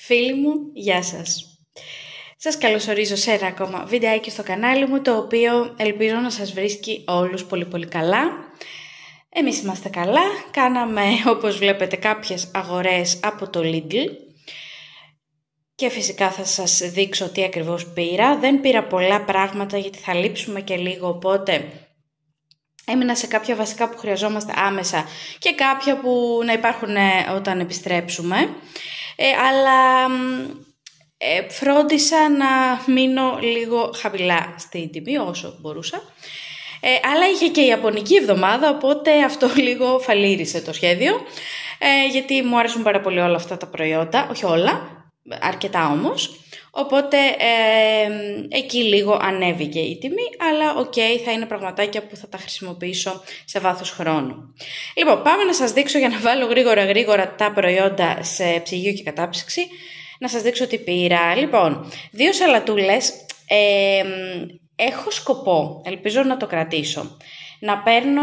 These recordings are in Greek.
Φίλοι μου, γεια σας. Σας καλωσορίζω σε ένα ακόμα βιντεάκι στο κανάλι μου, το οποίο ελπίζω να σας βρίσκει όλους πολύ πολύ καλά. Εμείς είμαστε καλά, κάναμε όπως βλέπετε κάποιες αγορές από το Lidl και φυσικά θα σας δείξω τι ακριβώς πήρα. Δεν πήρα πολλά πράγματα γιατί θα λείψουμε και λίγο, οπότε έμεινα σε κάποια βασικά που χρειαζόμαστε άμεσα και κάποια που να υπάρχουν όταν επιστρέψουμε. Αλλά φρόντισα να μείνω λίγο χαμηλά στην τιμή όσο μπορούσα. Αλλά είχε και η Ιαπωνική εβδομάδα, οπότε αυτό λίγο φαλήρισε το σχέδιο. Γιατί μου άρεσουν πάρα πολύ όλα αυτά τα προϊόντα, όχι όλα, αρκετά όμως. Οπότε εκεί λίγο ανέβηκε η τιμή, αλλά θα είναι πραγματάκια που θα τα χρησιμοποιήσω σε βάθος χρόνου. Λοιπόν, πάμε να σας δείξω, για να βάλω γρήγορα τα προϊόντα σε ψυγείο και κατάψυξη, να σας δείξω τι πήρα. Λοιπόν, 2 σαλατούλες, έχω σκοπό, ελπίζω να το κρατήσω, να παίρνω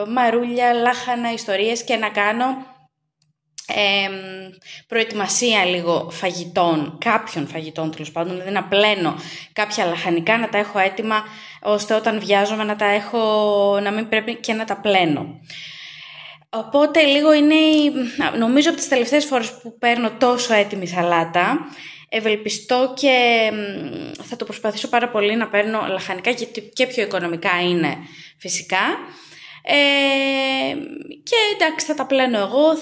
μαρούλια, λάχανα, ιστορίες και να κάνω προετοιμασία λίγο φαγητών, κάποιων φαγητών τέλος πάντων, δηλαδή να πλένω κάποια λαχανικά, να τα έχω έτοιμα ώστε όταν βιάζομαι να τα έχω, να μην πρέπει και να τα πλένω. Οπότε λίγο είναι, νομίζω από τις τελευταίες φορές που παίρνω τόσο έτοιμη σαλάτα, ευελπιστώ και θα το προσπαθήσω πάρα πολύ να παίρνω λαχανικά, γιατί και πιο οικονομικά είναι φυσικά. Και εντάξει, θα τα πλένω εγώ,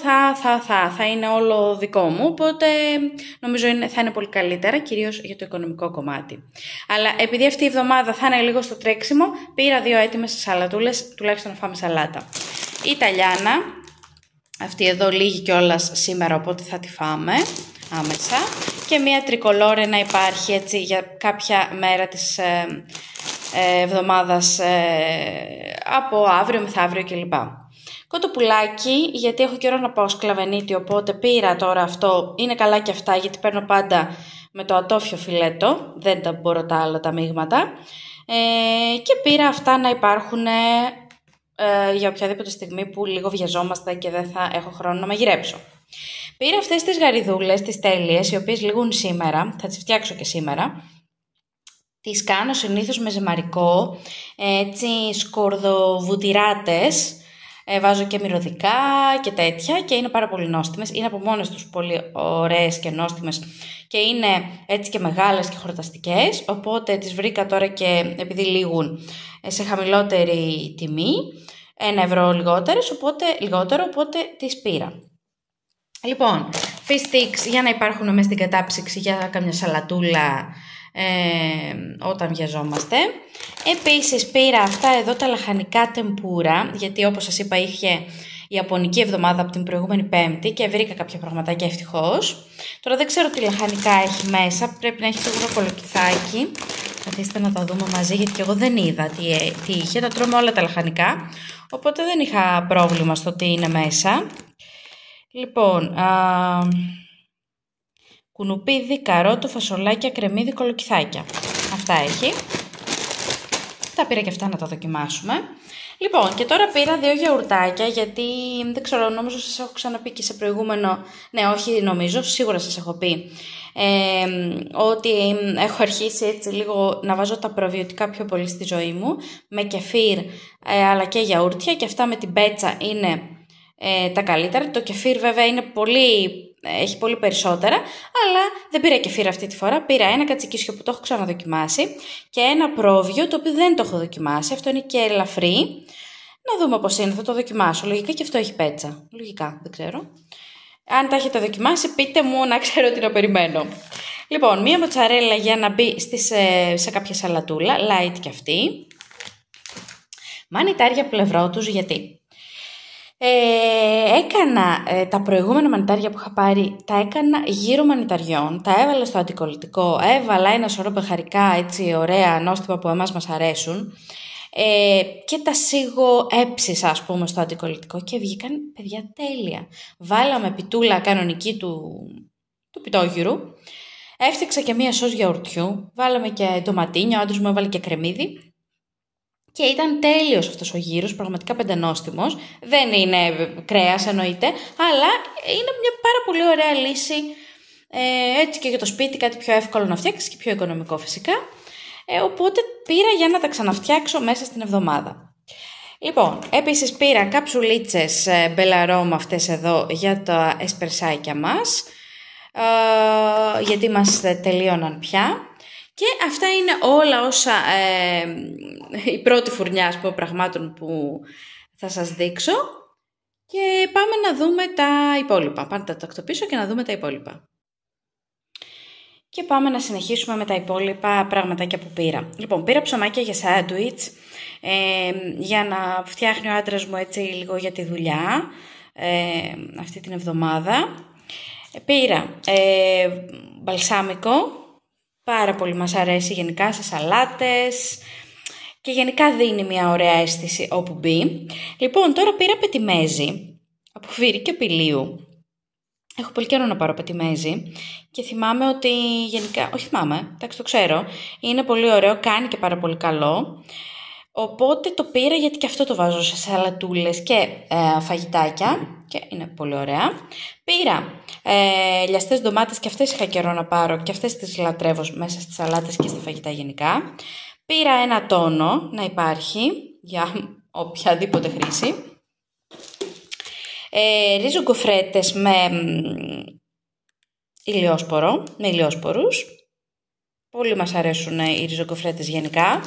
θα είναι όλο δικό μου, οπότε νομίζω θα είναι πολύ καλύτερα, κυρίως για το οικονομικό κομμάτι. Αλλά επειδή αυτή η εβδομάδα θα είναι λίγο στο τρέξιμο, πήρα 2 έτοιμες σαλατούλες, τουλάχιστον να φάμε σαλάτα. Η Ιταλιάνα, αυτή εδώ λύγει κιόλας σήμερα, οπότε θα τη φάμε άμεσα, και μία τρικολόρε να υπάρχει έτσι για κάποια μέρα της εβδομάδας, από αύριο, μεθαύριο κλπ. Κοτοπουλάκι, γιατί έχω καιρό να πάω σκλαβενίτη, οπότε πήρα τώρα αυτό. Είναι καλά και αυτά, γιατί παίρνω πάντα με το ατόφιο φιλέτο, δεν τα μπορώ τα άλλα τα μείγματα. Και πήρα αυτά να υπάρχουν για οποιαδήποτε στιγμή που λίγο βιαζόμαστε και δεν θα έχω χρόνο να μαγειρέψω. Πήρα αυτές τις γαριδούλες, τις τέλειες, οι οποίες λήγουν σήμερα, θα τις φτιάξω και σήμερα. Τις κάνω συνήθως με ζυμαρικό, έτσι σκορδοβουτυράτες, βάζω και μυρωδικά και τέτοια και είναι πάρα πολύ νόστιμες, είναι από μόνες τους πολύ ωραίες και νόστιμες και είναι έτσι και μεγάλες και χορταστικές, οπότε τις βρήκα τώρα και επειδή λήγουν σε χαμηλότερη τιμή, 1 ευρώ λιγότερο, οπότε τις πήρα. Λοιπόν, fish sticks για να υπάρχουν μέσα στην κατάψυξη για κάμια σαλατούλα όταν βιαζόμαστε. Επίσης πήρα αυτά εδώ τα λαχανικά τεμπούρα, γιατί όπως σας είπα είχε η Ιαπωνική εβδομάδα από την προηγούμενη Πέμπτη και βρήκα κάποια πραγματάκια ευτυχώς. Τώρα δεν ξέρω τι λαχανικά έχει μέσα, πρέπει να έχει το κολοκυθάκι. Καθίστε να τα δούμε μαζί, γιατί και εγώ δεν είδα τι είχε, τα τρώμε όλα τα λαχανικά, οπότε δεν είχα πρόβλημα στο τι είναι μέσα. Λοιπόν, κουνουπίδι, καρότο, φασολάκια, κρεμμύδι, κολοκυθάκια. Αυτά έχει. Τα πήρα και αυτά να τα δοκιμάσουμε. Λοιπόν, και τώρα πήρα 2 γιαουρτάκια, γιατί δεν ξέρω, νομίζω σας έχω ξαναπεί και σε προηγούμενο, ναι όχι νομίζω, σίγουρα σας έχω πει, ότι έχω αρχίσει έτσι λίγο να βάζω τα προβιωτικά πιο πολύ στη ζωή μου, με κεφίρ αλλά και γιαούρτια, και αυτά με την πέτσα είναι τα καλύτερα. Το κεφίρ βέβαια είναι έχει πολύ περισσότερα, αλλά δεν πήρα κεφίρ αυτή τη φορά. Πήρα ένα κατσικίσιο που το έχω ξαναδοκιμάσει και ένα πρόβιο το οποίο δεν το έχω δοκιμάσει. Αυτό είναι και ελαφρύ. Να δούμε πώς είναι, θα το δοκιμάσω. Λογικά και αυτό έχει πέτσα. Λογικά, δεν ξέρω. Αν τα έχετε δοκιμάσει, πείτε μου να ξέρω τι να περιμένω. Λοιπόν, μία μοτσαρέλα για να μπει σε κάποια σαλατούλα, light και αυτή. Μανιτάρια πλευρό τους, γιατί έκανα τα προηγούμενα μανιτάρια που είχα πάρει, τα έκανα γύρω μανιταριών, τα έβαλα στο αντικολλητικό, έβαλα ένα σωρό μπεχαρικά έτσι ωραία νόστιμα που εμάς μας αρέσουν, και τα έψισα ας πούμε στο αντικολλητικό και βγήκαν παιδιά τέλεια. Βάλαμε πιτούλα κανονική του πιτόγυρου, έφτιαξα και μία σως γιαουρτιού, βάλαμε και ντοματίνιο, ο άντρας μου έβαλε και κρεμμύδι. Και ήταν τέλειος αυτός ο γύρος, πραγματικά πεντανόστιμος. Δεν είναι κρέας εννοείται, αλλά είναι μια πάρα πολύ ωραία λύση Έτσι και για το σπίτι κάτι πιο εύκολο να φτιάξεις και πιο οικονομικό φυσικά. Οπότε πήρα για να τα ξαναφτιάξω μέσα στην εβδομάδα. Λοιπόν, επίσης πήρα καψουλίτσες Μπελαρόμ αυτές εδώ για τα εσπερσάκια μας, γιατί μας τελείωναν πια. Και αυτά είναι όλα όσα, η πρώτη φουρνιά πραγμάτων που θα σας δείξω. Και πάμε να δούμε τα υπόλοιπα. Πάμε να τα τακτοποιήσω και να δούμε τα υπόλοιπα. Και πάμε να συνεχίσουμε με τα υπόλοιπα πραγματάκια που πήρα. Λοιπόν, πήρα ψωμάκια για σάντουιτς, για να φτιάχνει ο άντρας μου έτσι λίγο για τη δουλειά, αυτή την εβδομάδα. Πήρα μπαλσάμικο, πάρα πολύ μας αρέσει γενικά σε σαλάτες και γενικά δίνει μια ωραία αίσθηση όπου μπει. Λοιπόν, τώρα πήρα πετιμέζι από Φύρι και Πηλίου. Έχω πολύ καιρό να πάρω πετιμέζι και θυμάμαι ότι γενικά, όχι θυμάμαι, εντάξει το ξέρω, είναι πολύ ωραίο, κάνει και πάρα πολύ καλό. Οπότε το πήρα γιατί και αυτό το βάζω σε σαλατούλες και φαγητάκια και είναι πολύ ωραία. Πήρα λιαστές ντομάτες και αυτές είχα καιρό να πάρω και αυτές τις λατρεύω μέσα στις σαλάτες και στα φαγητά γενικά. Πήρα ένα τόνο να υπάρχει για οποιαδήποτε χρήση. Ρύζο γκοφρέτες με ηλιόσπορους. Πολύ μας αρέσουν οι ριζογκοφρέτες γενικά.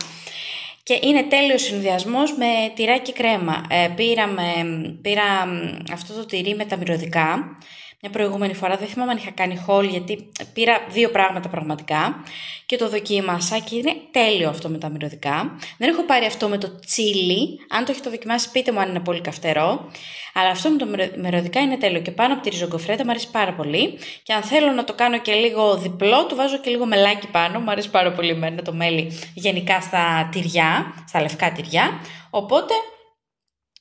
Και είναι τέλειος συνδυασμός με τυράκι κρέμα. Πήρα αυτό το τυρί με τα μυρωδικά. Μια προηγούμενη φορά, δεν θυμάμαι αν είχα κάνει haul, γιατί πήρα 2 πράγματα πραγματικά και το δοκίμασα και είναι τέλειο αυτό με τα μυρωδικά. Δεν έχω πάρει αυτό με το τσίλι, αν το έχετε δοκιμάσει πείτε μου αν είναι πολύ καυτερό, αλλά αυτό με το μυρωδικά είναι τέλειο και πάνω από τη ριζογκοφρέτα μου αρέσει πάρα πολύ και αν θέλω να το κάνω και λίγο διπλό, του βάζω και λίγο μελάκι πάνω, μου αρέσει πάρα πολύ εμένα το μέλι γενικά στα τυριά, στα λευκά τυριά, οπότε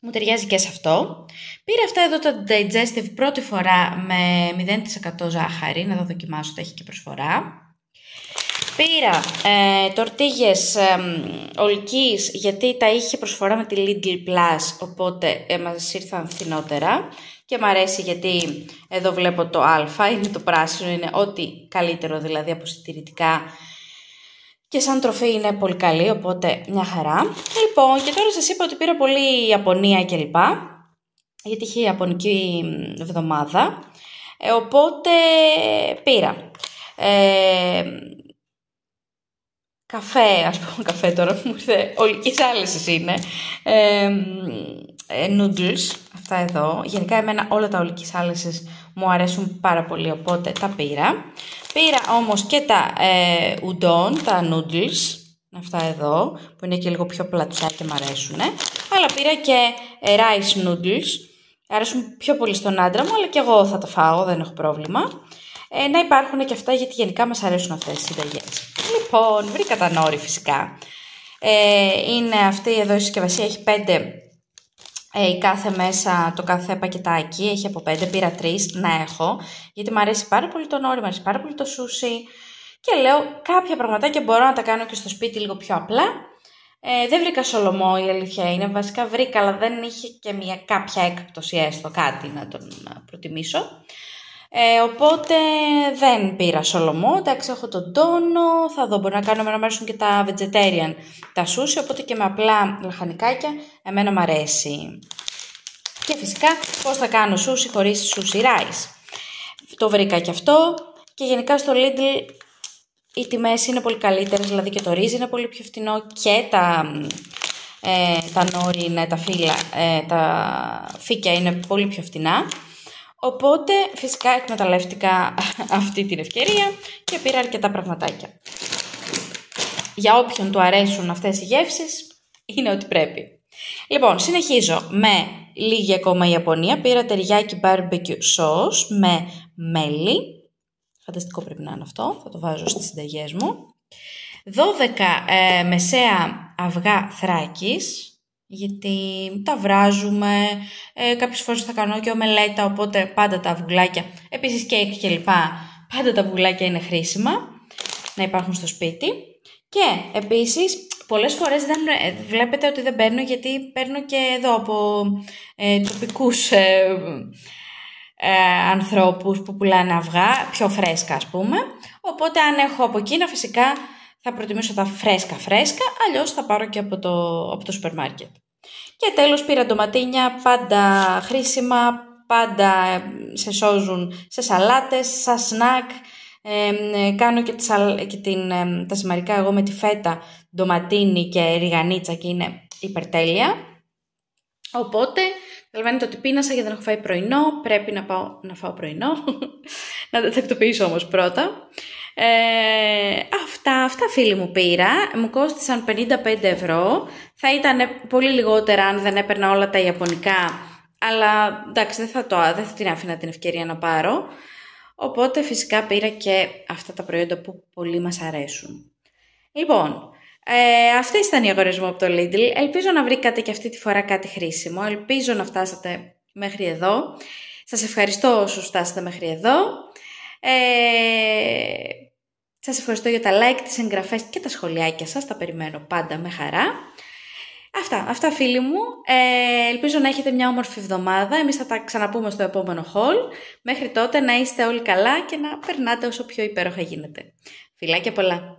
μου ταιριάζει και σε αυτό. Πήρα αυτά εδώ τα digestive πρώτη φορά με 0% ζάχαρη, να τα δοκιμάσω, τα έχει και προσφορά. Πήρα τορτίγες ολικής, γιατί τα είχε προσφορά με τη Lidl Plus, οπότε μας ήρθαν φθηνότερα. Και μου αρέσει γιατί εδώ βλέπω το α, είναι το πράσινο, είναι ό,τι καλύτερο δηλαδή από συντηρητικά. Και σαν τροφή είναι πολύ καλή, οπότε μια χαρά. Λοιπόν, και τώρα σας είπα ότι πήρα πολύ Ιαπωνία κλπ. Γιατί είχε Ιαπωνική εβδομάδα. Οπότε πήρα καφέ, ας πούμε καφέ τώρα μου ήρθε, ολικής άλεσης είναι. Noodles, αυτά εδώ. Γενικά εμένα όλα τα ολικής άλεσης μου αρέσουν πάρα πολύ, οπότε τα πήρα. Πήρα όμως και τα udon, τα noodles, αυτά εδώ, που είναι και λίγο πιο πλατιά και μου αρέσουν. Αλλά πήρα και rice noodles, αρέσουν πιο πολύ στον άντρα μου, αλλά και εγώ θα τα φάω, δεν έχω πρόβλημα. Να υπάρχουν και αυτά, γιατί γενικά μας αρέσουν αυτές τις συνταγές. Λοιπόν, βρήκα τα νόρι φυσικά. Είναι αυτή εδώ η συσκευασία, έχει 5 η κάθε μέσα, το κάθε πακετάκι έχει από 5, πήρα 3 να έχω, γιατί μου αρέσει πάρα πολύ το νόρι, μου αρέσει πάρα πολύ το σούσι και λέω κάποια πραγματάκια μπορώ να τα κάνω και στο σπίτι λίγο πιο απλά. Δεν βρήκα σολομό, η αλήθεια είναι, βασικά βρήκα, αλλά δεν είχε και κάποια έκπτωση έστω κάτι να τον προτιμήσω. Οπότε δεν πήρα σολομό, εντάξει έχω τον τόνο, θα δω, μπορεί να κάνω, εμένα μου αρέσουν και τα vegetarian, τα σούσι, οπότε και με απλά λαχανικάκια εμένα μου αρέσει. Και φυσικά πώς θα κάνω σούσι χωρίς σούσι rice. Το βρήκα και αυτό και γενικά στο Lidl οι τιμές είναι πολύ καλύτερες, δηλαδή και το ρύζι είναι πολύ πιο φτηνό και τα νόρι είναι, τα φύλλα, τα φύκια είναι πολύ πιο φτηνά. Οπότε φυσικά εκμεταλλεύτηκα αυτή την ευκαιρία και πήρα αρκετά πραγματάκια. Για όποιον του αρέσουν αυτές οι γεύσεις, είναι ό,τι πρέπει. Λοιπόν, συνεχίζω με λίγη ακόμα Ιαπωνία. Πήρα τεριάκι barbecue sauce με μέλι. Φανταστικό πρέπει να είναι αυτό, θα το βάζω στις συνταγές μου. 12 μεσαία αυγά Θράκης, γιατί τα βράζουμε, κάποιες φορές θα κάνω και ομελέτα, οπότε πάντα τα αυγουλάκια, επίσης κέικ και λοιπά, πάντα τα αυγουλάκια είναι χρήσιμα να υπάρχουν στο σπίτι. Και επίσης πολλές φορές δεν βλέπετε ότι δεν παίρνω, γιατί παίρνω και εδώ από τοπικούς ανθρώπους που πουλάνε αυγά, πιο φρέσκα ας πούμε. Οπότε αν έχω από εκείνα φυσικά θα προτιμήσω τα φρέσκα, αλλιώς θα πάρω και από το σούπερ μάρκετ. Και τέλος πήρα ντοματίνια, πάντα χρήσιμα, πάντα σε σώζουν σε σαλάτες, σαν σνακ. Κάνω και τα ζυμαρικά εγώ με τη φέτα, ντοματίνι και ριγανίτσα και είναι υπερτέλεια. Οπότε, καταλαβαίνετε ότι πείνασα γιατί δεν έχω φάει πρωινό, πρέπει να πάω να φάω πρωινό, να τα τακτοποιήσω όμως πρώτα. Αυτά φίλοι μου πήρα, μου κόστησαν 55 ευρώ, θα ήταν πολύ λιγότερα αν δεν έπαιρνα όλα τα ιαπωνικά, αλλά εντάξει δεν θα την άφηνα την ευκαιρία να πάρω, οπότε φυσικά πήρα και αυτά τα προϊόντα που πολύ μας αρέσουν. Λοιπόν, αυτές ήταν οι αγορές μου από το Lidl. Ελπίζω να βρήκατε και αυτή τη φορά κάτι χρήσιμο. Ελπίζω να φτάσατε μέχρι εδώ. Σας ευχαριστώ όσους φτάσατε μέχρι εδώ. Σας ευχαριστώ για τα like, τις εγγραφές και τα σχολιάκια σας. Τα περιμένω πάντα με χαρά. Αυτά φίλοι μου. Ελπίζω να έχετε μια όμορφη εβδομάδα. Εμείς θα τα ξαναπούμε στο επόμενο haul. Μέχρι τότε να είστε όλοι καλά και να περνάτε όσο πιο υπέροχα γίνεται. Φιλάκια πολλά.